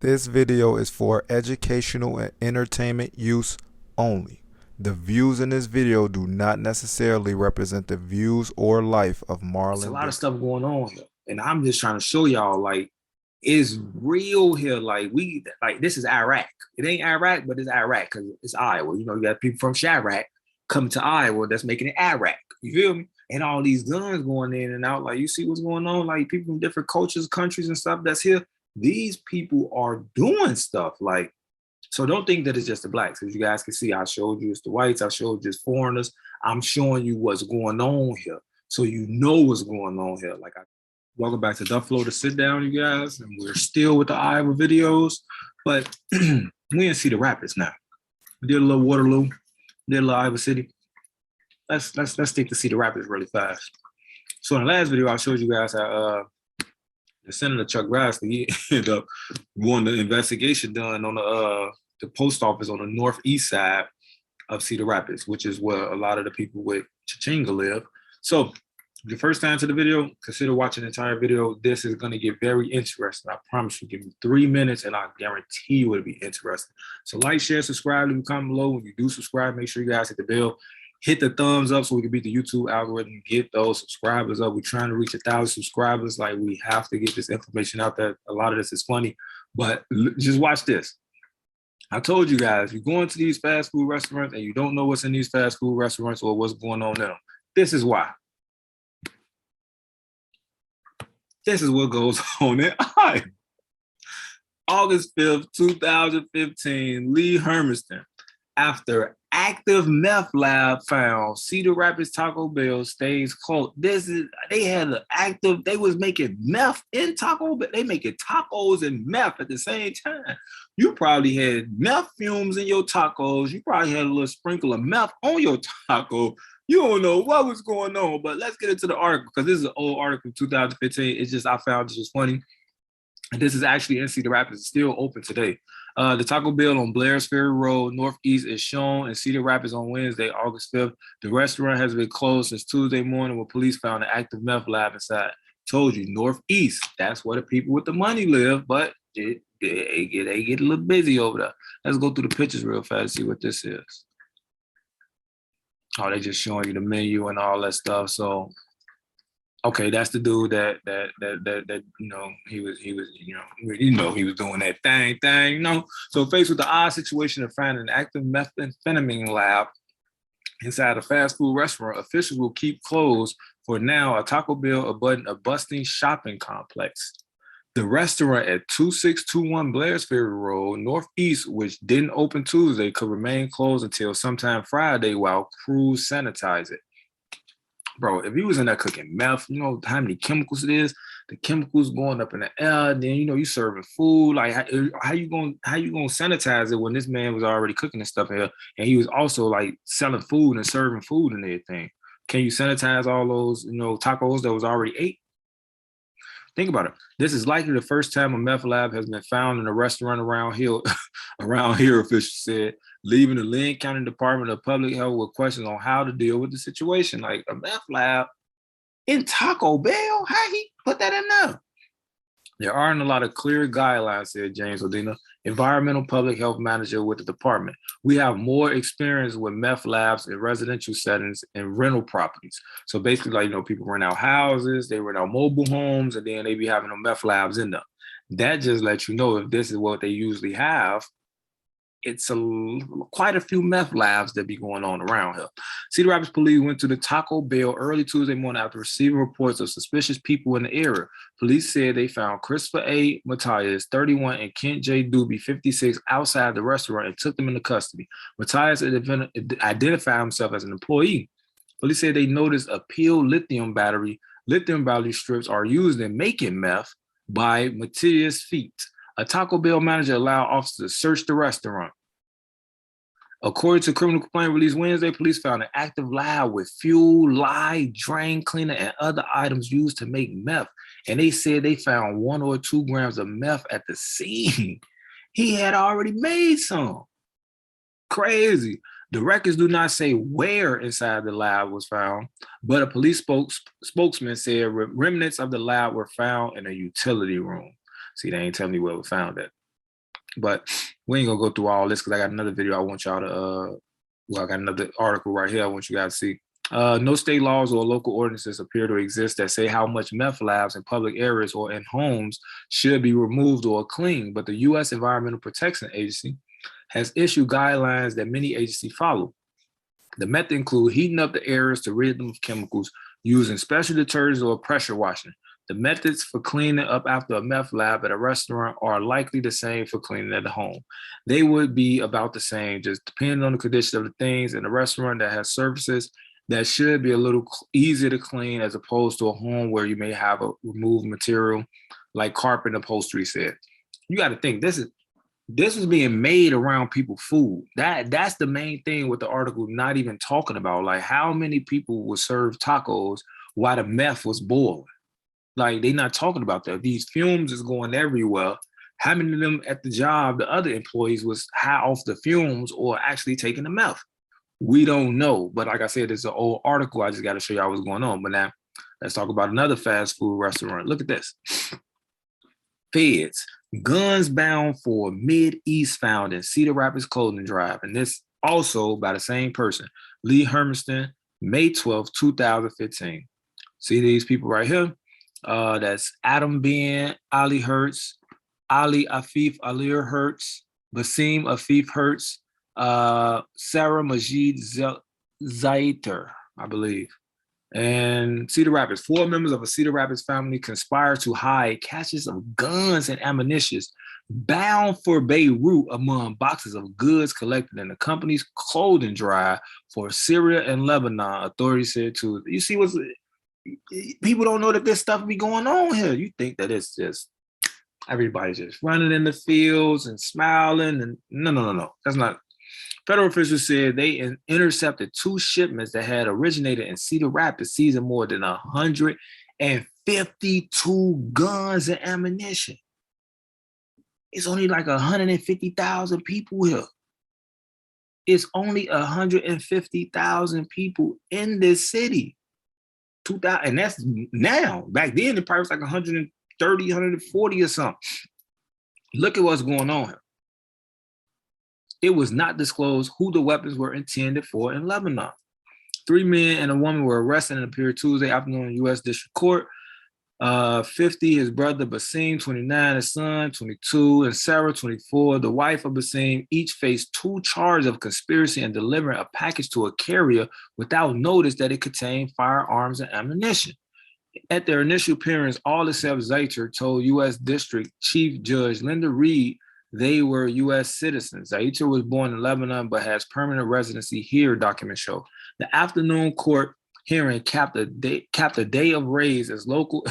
This video is for educational and entertainment use only. The views in this video do not necessarily represent the views or life of It's a Marlon lot of Dixon. stuff going on here. And I'm just trying to show y'all, like, it's real here. Like this is Iraq. It ain't Iraq, but it's Iraq because it's Iowa. You know, you got people from Chirac coming to Iowa that's making it Iraq. You feel me? And all these guns going in and out. Like, you see what's going on? Like, people from different cultures, countries, and stuff that's here. These people are doing stuff. Like, so don't think that it's just the blacks. As you guys can see, I showed you it's the whites. I showed you it's foreigners. I'm showing you what's going on here. So you know what's going on here. Welcome back to Duffle LO, to sit down, you guys. And we're still with the Iowa videos, but we in Cedar Rapids now. We did a little Waterloo, did a little Iowa City. Let's stick to Cedar Rapids really fast. So in the last video, I showed you guys how the Senator Chuck Grassley, he ended up wanting the investigation done on the post office on the northeast side of Cedar Rapids, which is where a lot of the people with Chichinga live. So the first time to the video, consider watching the entire video. This is going to get very interesting. I promise you. Give me 3 minutes and I guarantee you it'll be interesting. So like, share, subscribe, leave a comment below. When you do subscribe, make sure you guys hit the bell. Hit the thumbs up so we can beat the YouTube algorithm, get those subscribers up. We're trying to reach 1,000 subscribers. Like, we have to get this information out there. A lot of this is funny, but just watch this. I told you guys, you go into these fast food restaurants and you don't know what's in these fast food restaurants or what's going on now. This is why. This is what goes on in Iowa. August 5th, 2015, Lee Hermiston, after active meth lab found Cedar Rapids Taco Bell stays closed. They had an active, they was making meth in Taco Bell. They making tacos and meth at the same time. You probably had meth fumes in your tacos. You probably had a little sprinkle of meth on your taco. You don't know what was going on, but let's get into the article because this is an old article, 2015. It's just, I found this was funny. And this is actually in Cedar Rapids. It's still open today. The Taco Bell on Blair's Ferry Road, Northeast, is shown in Cedar Rapids on Wednesday, August 5th. The restaurant has been closed since Tuesday morning when police found an active meth lab inside. Told you, Northeast, that's where the people with the money live, but they get a little busy over there. Let's go through the pictures real fast and see what this is. Oh, they just showing you the menu and all that stuff. So, okay, that's the dude that he was he was doing that thing. So faced with the odd situation of finding an active methamphetamine lab inside a fast food restaurant, officials will keep closed for now a Taco Bell abutting a bustling shopping complex. The restaurant at 2621 Blair's Ferry Road, Northeast, which didn't open Tuesday, could remain closed until sometime Friday while crews sanitize it. Bro, if you was in there cooking meth, you know how many chemicals it is. The chemicals going up in the air. Then you serving food. Like, how you gonna sanitize it when this man was already cooking this stuff here, and he was also like selling food and serving food and everything. Can you sanitize all those tacos that was already ate? Think about it. This is likely the first time a meth lab has been found in a restaurant around here, officials said, leaving the Lynn County Department of Public Health with questions on how to deal with the situation. Like, a meth lab in Taco Bell? How he put that in there? There aren't a lot of clear guidelines, said James Odina, environmental public health manager with the department. We have more experience with meth labs in residential settings and rental properties. So basically, like, people rent out houses, they rent out mobile homes, and then they be having meth labs in them. That just lets you know if this is what they usually have. It's quite a few meth labs that be going on around here. Cedar Rapids police went to the Taco Bell early Tuesday morning after receiving reports of suspicious people in the area. Police said they found Christopher A. Matthias, 31, and Kent J. Doobie, 56, outside the restaurant and took them into custody. Matthias identified himself as an employee. Police said they noticed a peeled lithium battery. Lithium battery strips are used in making meth by Matthias' feet. A Taco Bell manager allowed officers to search the restaurant. According to a criminal complaint released Wednesday, police found an active lab with fuel, lye, drain cleaner, and other items used to make meth. And they said they found 1 or 2 grams of meth at the scene. He had already made some. Crazy. The records do not say where inside the lab was found, but a police spokesman said remnants of the lab were found in a utility room. See, they ain't telling me where we found it. But we ain't gonna go through all this because I got another video I want y'all to I got another article right here I want you guys to see. No state laws or local ordinances appear to exist that say how much meth labs in public areas or in homes should be removed or cleaned, but the U.S. Environmental Protection Agency has issued guidelines that many agencies follow. The method include heating up the areas to rid them of chemicals, using special detergents or pressure washing. The methods for cleaning up after a meth lab at a restaurant are likely the same for cleaning at the home. They would be about the same, just depending on the condition of the things. In a restaurant that has surfaces that should be a little easier to clean as opposed to a home where you may have a removed material like carpet and upholstery said. You got to think this is being made around people's food. That's the main thing with the article not even talking about. Like how many people would serve tacos while the meth was boiling? Like they not talking about that. These fumes is going everywhere. How many of them at the job, the other employees was high off the fumes or actually taking the meth? We don't know. But like I said, it's an old article. I just got to show y'all what's going on. But now let's talk about another fast food restaurant. Look at this. Feds, guns bound for Mid-East found in Cedar Rapids clothing drive. And this also by the same person, Lee Hermiston, May 12, 2015. See these people right here? That's Adam Ben, Ali Hertz, Ali Afif Alir Hertz, Basim Afif Hertz, Sarah Majid Zaiter, I believe. And Cedar Rapids, 4 members of a Cedar Rapids family conspired to hide caches of guns and ammunition bound for Beirut among boxes of goods collected in the company's clothing drive for Syria and Lebanon, authorities said Tuesday. You see what's people don't know that this stuff be going on here. You think that it's just everybody's just running in the fields and smiling and no. That's not. Federal officials said they intercepted 2 shipments that had originated in Cedar Rapids, seizing more than 152 guns and ammunition. It's only like 150,000 people here. It's only 150,000 people in this city. 2000, and that's now. Back then, it probably was like 130, 140 or something. Look at what's going on here. It was not disclosed who the weapons were intended for in Lebanon. 3 men and a woman were arrested and appeared Tuesday afternoon in U.S. District Court. 50, his brother Basim, 29, his son, 22, and Sarah, 24. The wife of Basim each faced 2 charges of conspiracy and delivering a package to a carrier without notice that it contained firearms and ammunition. At their initial appearance, all except Zaiter told U.S. District Chief Judge Linda Reed they were U.S. citizens. Zaiter was born in Lebanon but has permanent residency here, documents show. The afternoon court hearing capped a day of raids as local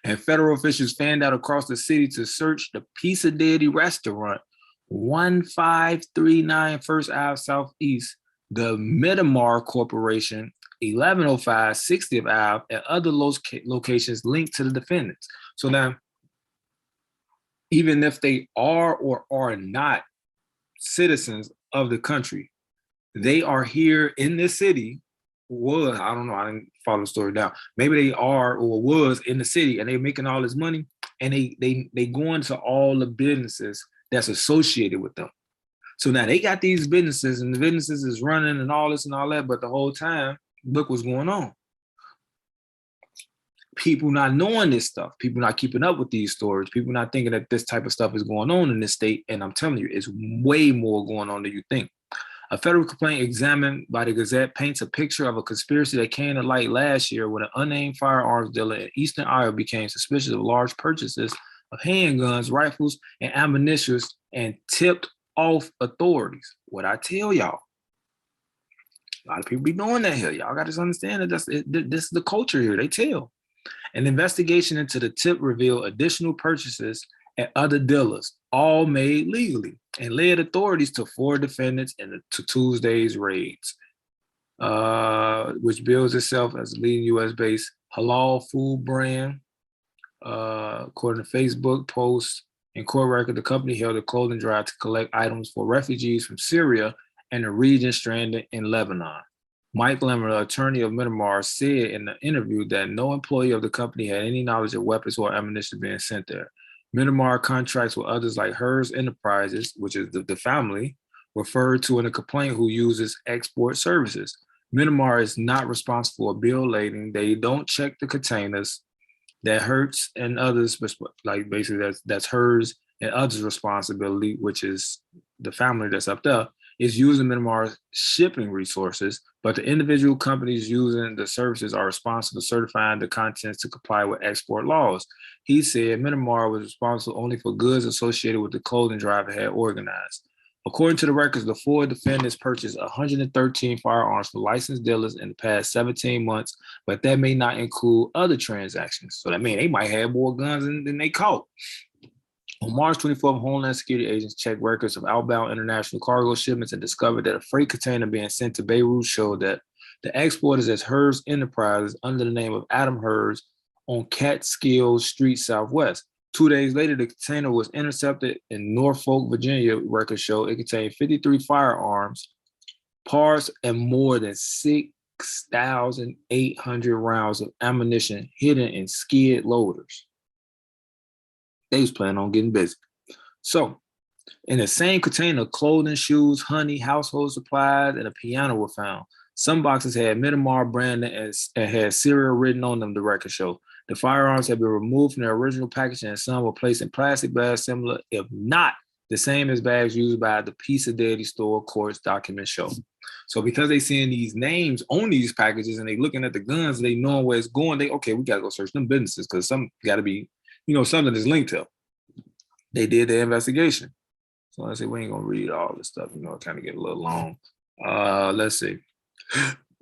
and federal officials fanned out across the city to search the Pizza Deity restaurant, 1539 First Ave Southeast, the Miramar Corporation, 1105 60th Ave, and other locations linked to the defendants. So now, even if they are or are not citizens of the country, they are here in this city. I don't know, I didn't follow the story down. Maybe they are or was in the city and they're making all this money and they go into all the businesses that's associated with them. So now they got these businesses and the businesses is running and all this and all that, but the whole time, look what's going on. People not knowing this stuff, people not keeping up with these stories, people not thinking that this type of stuff is going on in this state. And I'm telling you, it's way more going on than you think. A federal complaint examined by the Gazette paints a picture of a conspiracy that came to light last year when an unnamed firearms dealer in Eastern Iowa became suspicious of large purchases of handguns, rifles, and ammunition and tipped off authorities. What I tell y'all, a lot of people be doing that here. Y'all got to understand that this is the culture here. They tell. An investigation into the tip revealed additional purchases at other dealers, all made legally, and led authorities to 4 defendants in Tuesday's raids, which bills itself as a leading U.S.-based halal food brand. According to Facebook posts and court record, the company held a clothing drive to collect items for refugees from Syria and the region stranded in Lebanon. Mike Lemmer, the attorney of Miramar, said in the interview that no employee of the company had any knowledge of weapons or ammunition being sent there. Minimar contracts with others like Hers Enterprises, which is the family referred to in the complaint, who uses export services. Minimar is not responsible for bill lading. They don't check the containers. That Hertz and others, like basically that's Hers and others' responsibility, which is the family that's up there, is using Minimar's shipping resources, but the individual companies using the services are responsible for certifying the contents to comply with export laws. He said Minimar was responsible only for goods associated with the clothing drive had organized. According to the records, the four defendants purchased 113 firearms from licensed dealers in the past 17 months, but that may not include other transactions. So that means they might have more guns than they caught. On March 24th, Homeland Security agents checked records of outbound international cargo shipments and discovered that a freight container being sent to Beirut showed that the exporters as Hers Enterprises under the name of Adam Hers on Catskill Street Southwest. 2 days later, the container was intercepted in Norfolk, Virginia. Records show it contained 53 firearms, parts, and more than 6,800 rounds of ammunition hidden in skid loaders. They was planning on getting busy. So, in the same container, clothing, shoes, honey, household supplies, and a piano were found. Some boxes had Minimar branding and had serial written on them, the record show. The firearms had been removed from their original packaging and some were placed in plastic bags similar, if not the same as bags used by the Pizza Daddy store, courts documents show. So because they seeing these names on these packages and they looking at the guns, they know where it's going, okay, we gotta go search them businesses because some gotta be, something that's linked to. They did the investigation. So I said, we ain't gonna read all this stuff, it kind of get a little long. Let's see.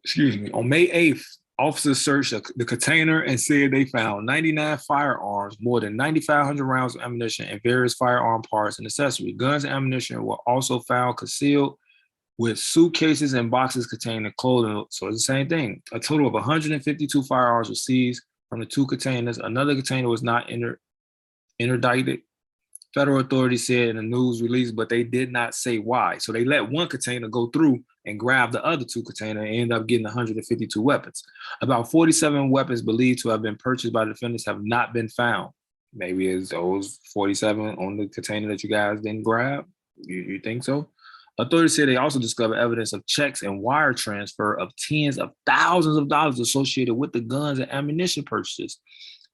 Excuse me. On May 8th, officers searched the container and said they found 99 firearms, more than 9,500 rounds of ammunition, and various firearm parts and accessories. Guns and ammunition were also found concealed with suitcases and boxes containing clothing. So it's the same thing. A total of 152 firearms were seized from the two containers. Another container was not interdicted. Federal authorities said in a news release, but they did not say why. So they let one container go through and grab the other two containers and end up getting 152 weapons. About 47 weapons believed to have been purchased by the defendants have not been found. Maybe it's those 47 on the container that you guys didn't grab. You think so? Authorities say they also discovered evidence of checks and wire transfer of tens of thousands of dollars associated with the guns and ammunition purchases.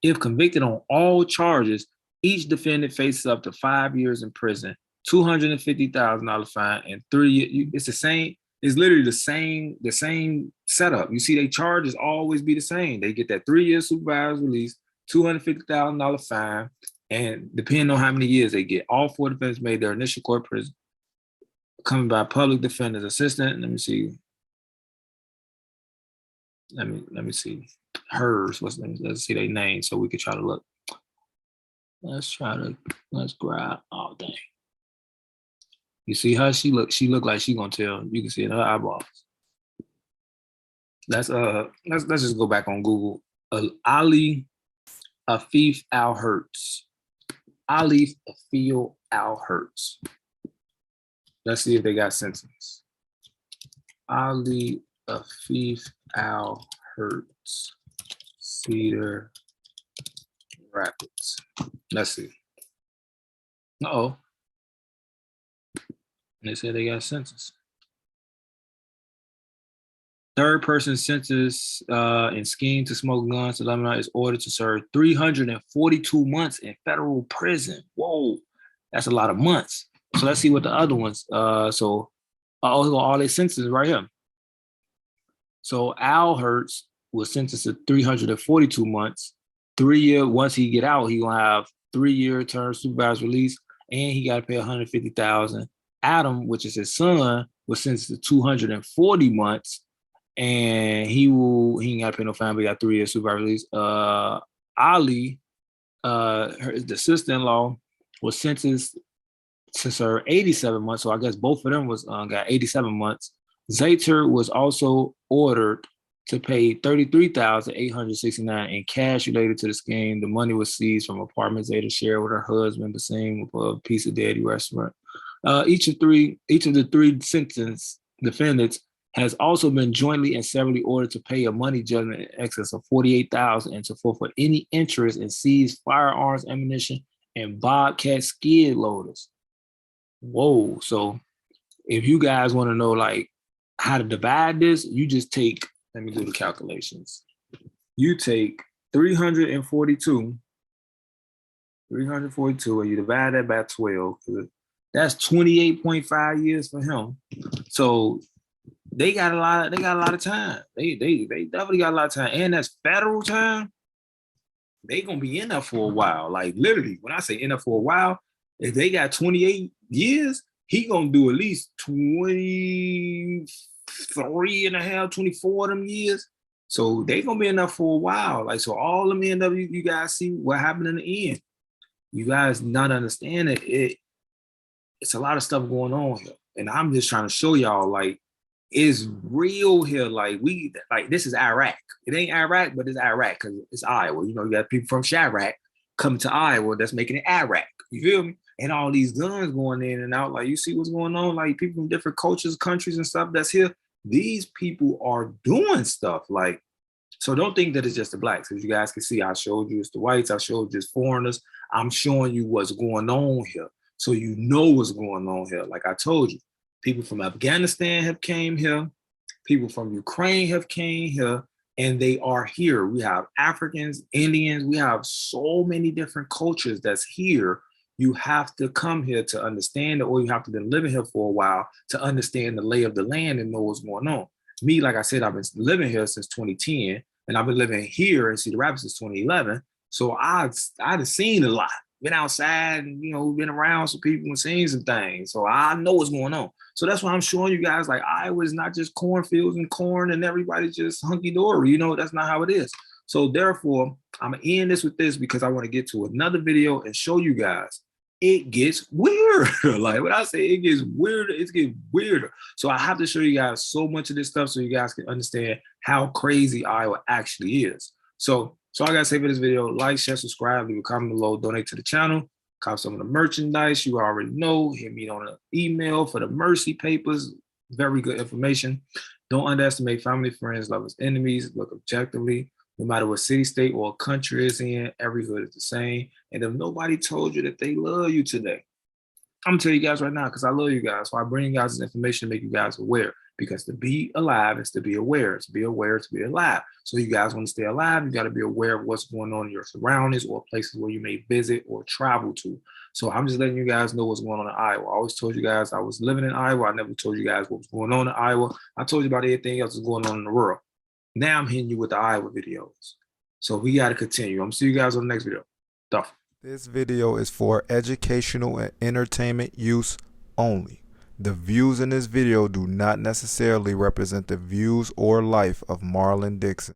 If convicted on all charges, each defendant faces up to 5 years in prison, $250,000 fine, and 3 years. It's the same. It's literally the same setup. You see, they charges always be the same. They get that 3 year supervised release, $250,000 fine, and depending on how many years they get, all four defendants made their initial court prison coming by public defender's assistant. Let me see. Let me see. Hers. Let's see their name so we can try to look. Let's grab. Oh dang. You see her? She look like she gonna tell. You can see it in her eyeballs. Let's just go back on Google. Ali Afif Al Hertz. Ali Afif Al Hertz. Let's see if they got sentenced. Ali Afif Al Hertz. Cedar Rapids. Let's see. Uh-oh. They said they got sentenced. Third person sentenced in scheme to smoke guns to Lebanon is ordered to serve 342 months in federal prison. Whoa, that's a lot of months. So let's see what the other ones. All their sentences right here. So Al Hertz was sentenced to 342 months. 3 year. Once he get out, he gonna have 3 year term supervised release, and he got to pay $150,000. Adam, which is his son, was sentenced to 240 months, and he ain't got to pay no fine, but he got 3 years supervised release. Ali, the sister-in-law, was sentenced to serve 87 months. So I guess both of them was got 87 months. Zayter was also ordered to pay $33,869 in cash related to the scheme. The money was seized from apartments Zayter shared with her husband, the same Pizza Daddy restaurant. Each of the three sentenced defendants has also been jointly and severally ordered to pay a money judgment in excess of $48,000 and to forfeit any interest in seized firearms, ammunition, and Bobcat skid loaders. Whoa. So if you guys want to know like how to divide this, you just take, let me do the calculations. You take 342, and you divide that by 12. That's 28.5 years for him. So they got a lot of time. They definitely got a lot of time. And that's federal time. They gonna be in there for a while. Like literally, when I say in there for a while, if they got 28 years, he gonna do at least 23 and a half, 24 of them years. So they gonna be in there for a while. Like, so all them NW, you guys see what happened in the end. You guys not understanding it. It's a lot of stuff going on here. And I'm just trying to show y'all, like, it's real here. Like, this is Iraq. It ain't Iraq, but it's Iraq because it's Iowa. You know, you got people from Chirac coming to Iowa that's making it Iraq. You feel me? And all these guns going in and out. Like, you see what's going on? Like, people from different cultures, countries, and stuff that's here. These people are doing stuff. Like, so don't think that it's just the blacks. As you guys can see, I showed you it's the whites. I showed you it's foreigners. I'm showing you what's going on here. So you know what's going on here. Like I told you, people from Afghanistan have came here. People from Ukraine have came here, and they are here. We have Africans, Indians. We have so many different cultures that's here. You have to come here to understand it, or you have to been living here for a while to understand the lay of the land and know what's going on. Me, like I said, I've been living here since 2010, and I've been living here in Cedar Rapids since 2011. So I've seen a lot. Been outside and, you know, been around some people and seen some things. So I know what's going on. So that's why I'm showing you guys, like, Iowa is not just cornfields and corn and everybody's just hunky-dory. You know, that's not how it is. So therefore, I'm going to end this with this because I want to get to another video and show you guys it gets weirder. Like when I say it gets weirder, it's getting weirder. So I have to show you guys so much of this stuff so you guys can understand how crazy Iowa actually is. So all I gotta say for this video: like, share, subscribe, leave a comment below, donate to the channel, cop some of the merchandise. You already know. Hit me on an email for the Mercy Papers. Very good information. Don't underestimate family, friends, lovers, enemies. Look objectively. No matter what city, state, or country is in, every hood is the same. And if nobody told you that they love you today, I'm gonna tell you guys right now because I love you guys. So I bring you guys this information to make you guys aware. Because to be alive is to be aware. To be aware is to be alive. So you guys want to stay alive, you got to be aware of what's going on in your surroundings or places where you may visit or travel to. So I'm just letting you guys know what's going on in Iowa. I always told you guys I was living in Iowa. I never told you guys what was going on in Iowa. I told you about everything else that's going on in the world. Now I'm hitting you with the Iowa videos. So we got to continue. I'm going to see you guys on the next video. Duffle. This video is for educational and entertainment use only. The views in this video do not necessarily represent the views or life of Marlon Dixon.